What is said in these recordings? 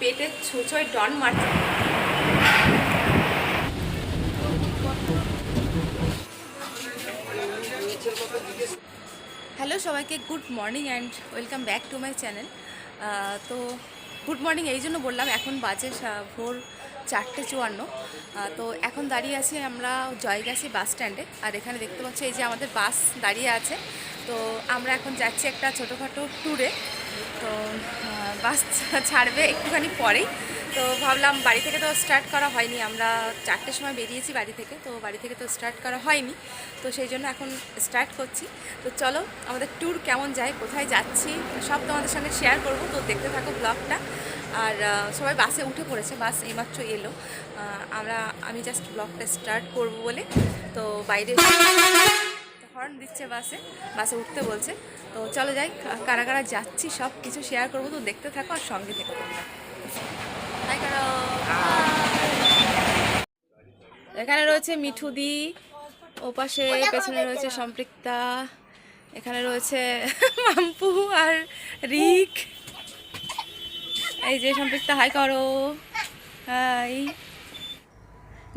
পেটে ছুঁচোয় ডন মারছে। হ্যালো সবাইকে, good morning and welcome back to my channel. তো গুড মর্নিং এই জন্য বললাম, এখন বাজে ভোর 4:54। তো এখন দাঁড়িয়ে আছি আমরা জয়গাছি বাস স্ট্যান্ডে। আর এখানে দেখতে পাচ্ছি এই যে আমাদের বাস দাঁড়িয়ে আছে। তো আমরা এখন যাচ্ছি একটা ছোটোখাটো ট্যুরে। তো বাস ছাড়বে একটুখানি পরেই। তো ভাবলাম, বাড়ি থেকে তো স্টার্ট করা হয়নি, আমরা 4টের সময় বেরিয়েছি বাড়ি থেকে, তো বাড়ি থেকে তো স্টার্ট করা হয়নি, তো সেই জন্য এখন স্টার্ট করছি। তো চলো আমাদের ট্যুর কেমন যায়, কোথায় যাচ্ছি সব তোমাদের সঙ্গে শেয়ার করব। তো দেখতে থাকো ব্লগটা। আর সবাই বাসে উঠে পড়েছে, বাস এইমাত্র এলো। আমি জাস্ট ব্লগটা স্টার্ট করব বলে তো বাইরে হর্ন দিচ্ছে, বাসে উঠতে বলছে। তো চলো যাই, কারা কারা যাচ্ছি সব কিছু শেয়ার করবো। তো দেখতে থাকো আর সঙ্গে থেকে তোমরা। হাই করো। এখানে রয়েছে মিঠুদি, ওপাশে পেছনে রয়েছে সম্পৃক্তা, এখানে রয়েছে মাম্পু আর রিক। এই যে সম্পৃক্তা, হাই করো। হাই।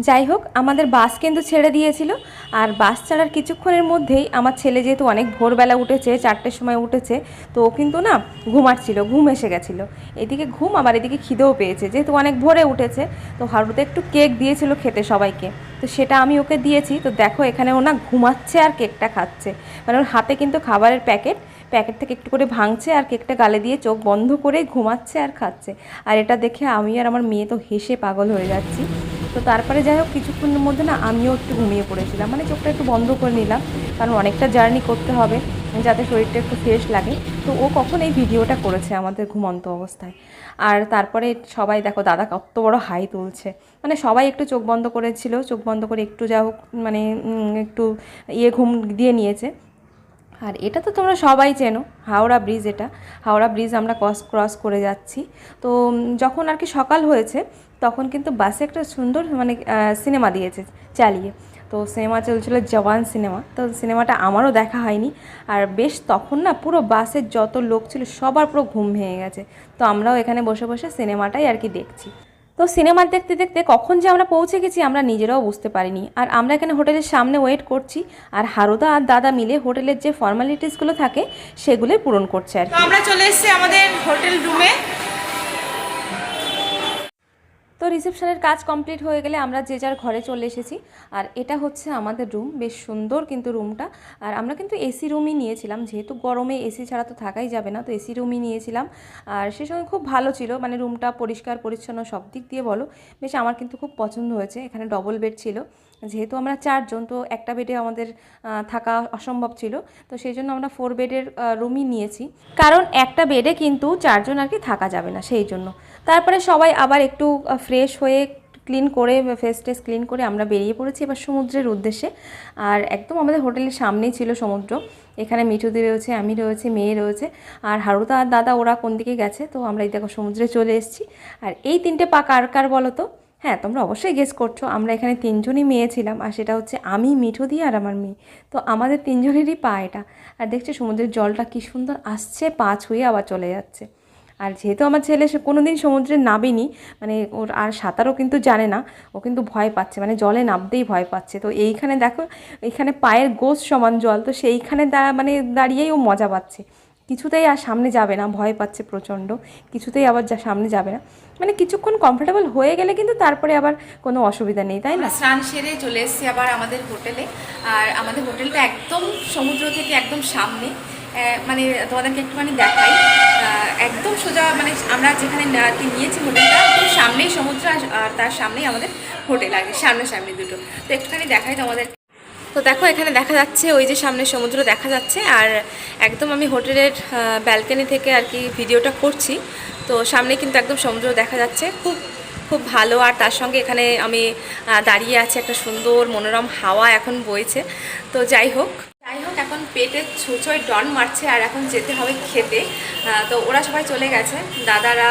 যাই হোক, আমাদের বাস কিন্তু ছেড়ে দিয়েছিল। আর বাস ছাড়ার কিছুক্ষণের মধ্যেই আমার ছেলে যেহেতু অনেক ভোরবেলা উঠেছে, 4টের সময় উঠেছে, তো ও কিন্তু না ঘুমাচ্ছিল, ঘুম এসে গেছিলো। এদিকে ঘুম, আবার এদিকে খিদেও পেয়েছে, যেহেতু অনেক ভোরে উঠেছে। তো হারুতে একটু কেক দিয়েছিল খেতে সবাইকে, তো সেটা আমি ওকে দিয়েছি। তো দেখো এখানে ও না ঘুমাচ্ছে আর কেকটা খাচ্ছে, মানে ওর হাতে কিন্তু খাবারের প্যাকেট থেকে একটু করে ভাঙছে আর কেকটা গালে দিয়ে চোখ বন্ধ করে ঘুমাচ্ছে আর খাচ্ছে। আর এটা দেখে আমি আর আমার মেয়ে তো হেসে পাগল হয়ে যাচ্ছি। তো তারপরে যাই হোক, কিছুক্ষণের মধ্যে না আমিও একটু ঘুমিয়ে পড়েছিলাম, মানে চোখটা একটু বন্ধ করে নিলাম, কারণ অনেকটা জার্নি করতে হবে, যাতে শরীরটা একটু ফ্রেশ লাগে। তো ও কখন এই ভিডিওটা করেছে আমাদের ঘুমন্ত অবস্থায়। আর তারপরে সবাই দেখো দাদা কত বড় হাই তুলছে, মানে সবাই একটু চোখ বন্ধ করেছিল, চোখ বন্ধ করে একটু যা হোক মানে একটু ঘুম দিয়ে নিয়েছে। আর এটা তো তোমরা সবাই চেনো, হাওড়া ব্রিজ। এটা হাওড়া ব্রিজ আমরা ক্রস করে যাচ্ছি। তো যখন আর কি সকাল হয়েছে, তখন কিন্তু বাসে একটা সুন্দর মানে সিনেমা দিয়েছে চালিয়ে। তো সিনেমা চলছিল জওয়ান সিনেমা। তো সিনেমাটা আমারও দেখা হয়নি। আর বেশ তখন না পুরো বাসের যত লোক ছিল সবার পুরো ঘুম ভেঙে গেছে। তো আমরাও এখানে বসে বসে সিনেমাটাই আর কি দেখছি। তো সিনেমা দেখতে দেখতে কখন যে আমরা পৌঁছে গেছি আমরা নিজেরাও বুঝতে পারিনি। আর আমরা এখানে হোটেলের সামনে ওয়েট করছি, আর হারুদা আর দাদা মিলে হোটেলের যে ফর্মালিটিসগুলো থাকে সেগুলোই পূরণ করছে আর কি। তো আমরা চলে এসেছি আমাদের হোটেল রুমে। তো রিসেপশনের কাজ কমপ্লিট হয়ে গেলে আমরা যে যার ঘরে চলে এসেছি। আর এটা হচ্ছে আমাদের রুম, বেশ সুন্দর কিন্তু রুমটা। আর আমরা কিন্তু এসি রুমই নিয়েছিলাম, যেহেতু গরমে এসি ছাড়া তো থাকাই যাবে না, তো এসি রুমই নিয়েছিলাম। আর সে সময় খুব ভালো ছিল, মানে রুমটা পরিষ্কার পরিচ্ছন্ন সব দিক দিয়ে বলো, বেশ আমার কিন্তু খুব পছন্দ হয়েছে। এখানে ডবল বেড ছিল, যেহেতু আমরা 4জন, তো একটা বেডে আমাদের থাকা অসম্ভব ছিল, তো সেই জন্য আমরা 4 বেডের রুমই নিয়েছি, কারণ একটা বেডে কিন্তু 4জন আর কি থাকা যাবে না, সেই জন্য। তারপরে সবাই আবার একটু ফ্রেশ হয়ে ক্লিন করে, ফেস টেস ক্লিন করে আমরা বেরিয়ে পড়েছি এবার সমুদ্রের উদ্দেশ্যে। আর একদম আমাদের হোটেলের সামনেই ছিল সমুদ্র। এখানে মিঠুদি রয়েছে, আমি রয়েছে, মেয়ে রয়েছে, আর হারুদা আর দাদা ওরা কোন দিকে গেছে। তো আমরা এই দেখো সমুদ্রে চলে এসেছি। আর এই 3টে পা কার কার বলো তো? হ্যাঁ, তোমরা অবশ্যই গেস করছো, আমরা এখানে 3জনই মেয়ে ছিলাম, আর সেটা হচ্ছে আমি, মিঠুদি আর আমার মেয়ে। তো আমাদের 3জনেরই পা এটা। আর দেখছো সমুদ্রের জলটা কি সুন্দর আসছে, পা ছুঁয়ে আবার চলে যাচ্ছে। আর যেহেতু আমার ছেলে সে কোনো দিন সমুদ্রে নাবেনি, মানে ওর আর সাঁতারও কিন্তু জানে না, ও কিন্তু ভয় পাচ্ছে, মানে জলে নামতেই ভয় পাচ্ছে। তো এইখানে দেখো, এইখানে পায়ের গোছ সমান জল, তো সেইখানে মানে দাঁড়িয়েই ও মজা পাচ্ছে। কিছুতেই আর সামনে যাবে না, ভয় পাচ্ছে প্রচণ্ড, কিছুতেই আবার সামনে যাবে না। মানে কিছুক্ষণ কমফোর্টেবল হয়ে গেলে কিন্তু তারপরে আবার কোনো অসুবিধা নেই, তাই না? স্নান সেরে চলে এসেছি আবার আমাদের হোটেলে। আর আমাদের হোটেলটা একদম সমুদ্র থেকে একদম সামনে, মানে তোমাদেরকে একটুখানি দেখাই। একদম সোজা, মানে আমরা যেখানে নিয়েছি হোটেলটা একদম সামনেই সমুদ্র, আর তার সামনেই আমাদের হোটেল, আগে সামনাসামনি দুটো। তো একটুখানি দেখাই তোমাদের। তো দেখো এখানে দেখা যাচ্ছে ওই যে সামনে সমুদ্র দেখা যাচ্ছে, আর একদম আমি হোটেলের ব্যালকনি থেকে আর কি ভিডিওটা করছি। তো সামনে কিন্তু একদম সমুদ্র দেখা যাচ্ছে, খুব খুব ভালো। আর তার সঙ্গে এখানে আমি দাঁড়িয়ে আছি, একটা সুন্দর মনোরম হাওয়া এখন বইছে। তো যাই হোক এখন পেটে ছুঁচোয় ডন মারছে, আর এখন যেতে হবে খেতে। তো ওরা সবাই চলে গেছে, দাদারা,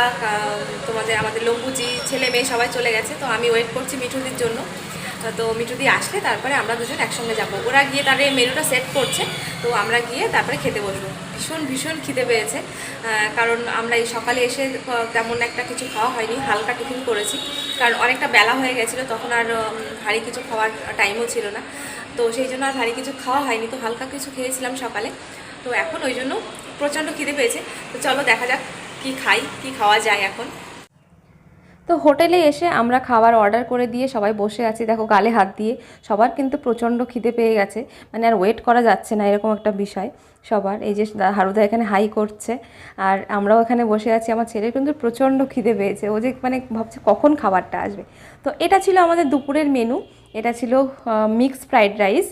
আমাদের লম্বুজি, ছেলে মেয়ে সবাই চলে গেছে। তো আমি ওয়েট করছি মিঠুদির জন্য। তো মিঠুদি আসলে তারপরে আমরা দুজন একসঙ্গে যাবো। ওরা গিয়ে তাদের মেনুটা সেট করছে, তো আমরা গিয়ে তারপরে খেতে বসবো। ভীষণ ভীষণ খিদে পেয়েছে, কারণ আমরা এই সকালে এসে তেমন একটা কিছু খাওয়া হয়নি, হালকা টিফিন করেছি, কারণ অনেকটা বেলা হয়ে গেছিলো, তখন আর ভারী কিছু খাওয়ার টাইমও ছিল না, তো সেই জন্য আর ভারী কিছু খাওয়া হয়নি, তো হালকা কিছু খেয়েছিলাম সকালে। তো এখন ওই জন্য প্রচণ্ড খিদে পেয়েছে। তো চলো দেখা যাক কি খাই, কি খাওয়া যায় এখন। তো হোটেলে এসে আমরা খাবার অর্ডার করে দিয়ে সবাই বসে আছি, দেখো গালে হাত দিয়ে। সবার কিন্তু প্রচণ্ড খিদে পেয়ে গেছে, মানে আর ওয়েট করা যাচ্ছে না, এরকম একটা বিষয় সবার। এই যে হারুদা এখানে হাই করছে, আর আমরাও এখানে বসে আছি। আমার ছেলের কিন্তু প্রচণ্ড খিদে পেয়েছে, ও যে মানে ভাবছে কখন খাবারটা আসবে। তো এটা ছিল আমাদের দুপুরের মেনু। এটা ছিল মিক্সড ফ্রাইড রাইস,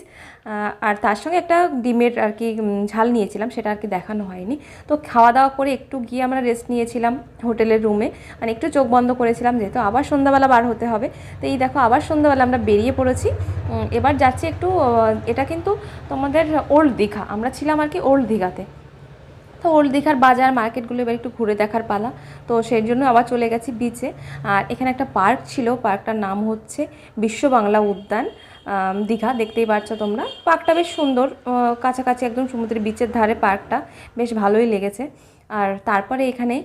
আর তার সঙ্গে একটা ডিমের আর কি ঝাল নিয়েছিলাম, সেটা আর কি দেখানো হয়নি। তো খাওয়া দাওয়া করে একটু গিয়ে আমরা রেস্ট নিয়েছিলাম হোটেলের রুমে, মানে একটু চোখ বন্ধ করেছিলাম, যেহেতু আবার সন্ধ্যাবেলা বার হতে হবে। তো এই দেখো আবার সন্ধ্যাবেলা আমরা বেরিয়ে পড়েছি। এবার যাচ্ছি একটু, এটা কিন্তু তোমাদের ওল্ড দীঘা, আমরা ছিলাম আর কি ওল্ড দীঘাতে। তো ওল্ড দীঘার বাজার মার্কেটগুলো এবার একটু ঘুরে দেখার পালা, তো সেই জন্য আবার চলে গেছি বিচে। আর এখানে একটা পার্ক ছিল, পার্কটার নাম হচ্ছে বিশ্ব বাংলা উদ্যান দীঘা, দেখতেই পাচ্ছ তোমরা। পার্কটা বেশ সুন্দর, কাছাকাছি একদম সমুদ্রের বিচের ধারে পার্কটা, বেশ ভালোই লেগেছে। আর তারপরে এখানে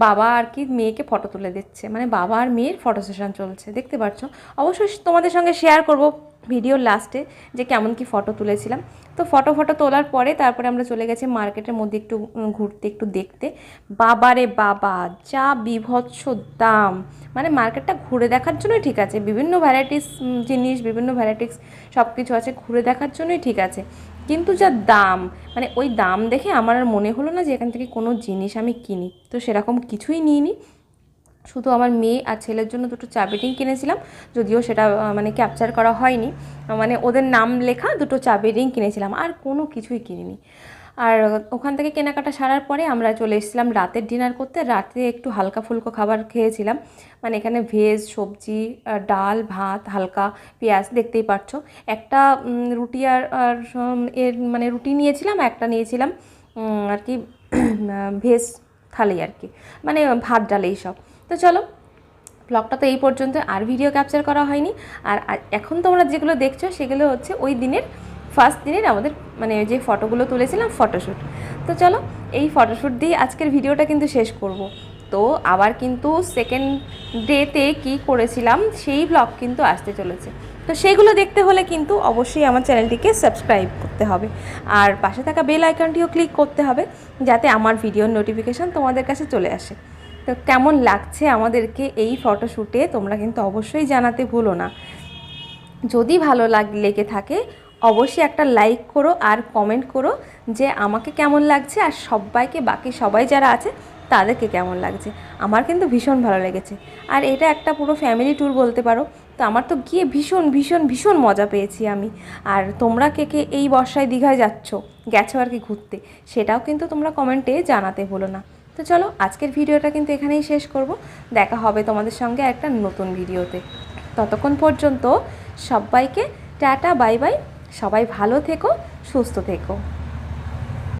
বাবা আর কি মেয়েকে ফটো তুলে দিচ্ছে, মানে বাবা আর মেয়ের ফটো সেশন চলছে, দেখতে পাচ্ছ। অবশ্যই তোমাদের সঙ্গে শেয়ার করব ভিডিওর লাস্টে যে কেমন কি ফটো তুলেছিলাম। তো ফটো তোলার পরে তারপরে আমরা চলে গেছি মার্কেটের মধ্যে একটু ঘুরতে, একটু দেখতে। বাবারে বাবা, যা বিভৎস দাম! মানে মার্কেটটা ঘুরে দেখার জন্যই ঠিক আছে, বিভিন্ন ভ্যারাইটিস জিনিস, বিভিন্ন ভ্যারাইটিস সব কিছু আছে, ঘুরে দেখার জন্যই ঠিক আছে, কিন্তু যা দাম, মানে ওই দাম দেখে আমার আর মনে হলো না যে এখান থেকে কোনো জিনিস আমি কিনি। তো সেরকম কিছুই নিইনি, শুধু আমার মেয়ে আর ছেলের জন্য দুটো চাবি রিং কিনেছিলাম, যদিও সেটা মানে ক্যাপচার করা হয়নি, মানে ওদের নাম লেখা দুটো চাবি রিং কিনেছিলাম, আর কোনো কিছুই কিনিনি। আর ওখান থেকে কেনাকাটা সারার পরে আমরা চলে এসেছিলাম রাতের ডিনার করতে। রাতে একটু হালকা ফুলকো খাবার খেয়েছিলাম, মানে এখানে ভেজ সবজি, ডাল ভাত, হালকা পেঁয়াজ, দেখতেই পাচ্ছ। একটা রুটি আর এর মানে রুটি নিয়েছিলাম, একটা নিয়েছিলাম আর কি ভেজ থালি আর কি, মানে ভাত ডাল এইসব। তো চলো, ব্লগটা তো এই পর্যন্ত, আর ভিডিও ক্যাপচার করা হয়নি। আর এখন তোমরা যেগুলো দেখছো সেগুলো হচ্ছে ওই দিনের ফার্স্ট দিনের আমাদের মানে যে ফটোগুলো তুলেছিলাম ফটোশ্যুট। তো চলো, এই ফটোশ্যুট দিয়ে আজকের ভিডিওটা কিন্তু শেষ করব। তো আবার কিন্তু সেকেন্ড ডেতে কী করেছিলাম সেই ব্লগ কিন্তু আসতে চলেছে, তো সেইগুলো দেখতে হলে কিন্তু অবশ্যই আমার চ্যানেলটিকে সাবস্ক্রাইব করতে হবে, আর পাশে থাকা বেল আইকনটিও ক্লিক করতে হবে, যাতে আমার ভিডিওর নোটিফিকেশান তোমাদের কাছে চলে আসে। তো কেমন লাগছে আমাদেরকে এই ফটোশ্যুটে তোমরা কিন্তু অবশ্যই জানাতে ভুলো না। যদি ভালো লেগে থাকে অবশ্যই একটা লাইক করো আর কমেন্ট করো যে আমাকে কেমন লাগছে, আর সবাইকে, বাকি সবাই যারা আছে তাদেরকে কেমন লাগছে। আমার কিন্তু ভীষণ ভালো লেগেছে, আর এটা একটা পুরো ফ্যামিলি ট্যুর বলতে পারো। তো আমার তো গিয়ে ভীষণ ভীষণ ভীষণ মজা পেয়েছি আমি। আর তোমরা কে কে এই বর্ষায় দীঘায় গেছো আর কি ঘুরতে, সেটাও কিন্তু তোমরা কমেন্টে জানাতে ভুলো না। তো চলো, আজকের ভিডিওটা কিন্তু এখানেই শেষ করব। দেখা হবে তোমাদের সঙ্গে একটা নতুন ভিডিওতে। ততক্ষণ পর্যন্ত সবাইকে টাটা, বাই বাই। সবাই ভালো থেকো, সুস্থ থেকো।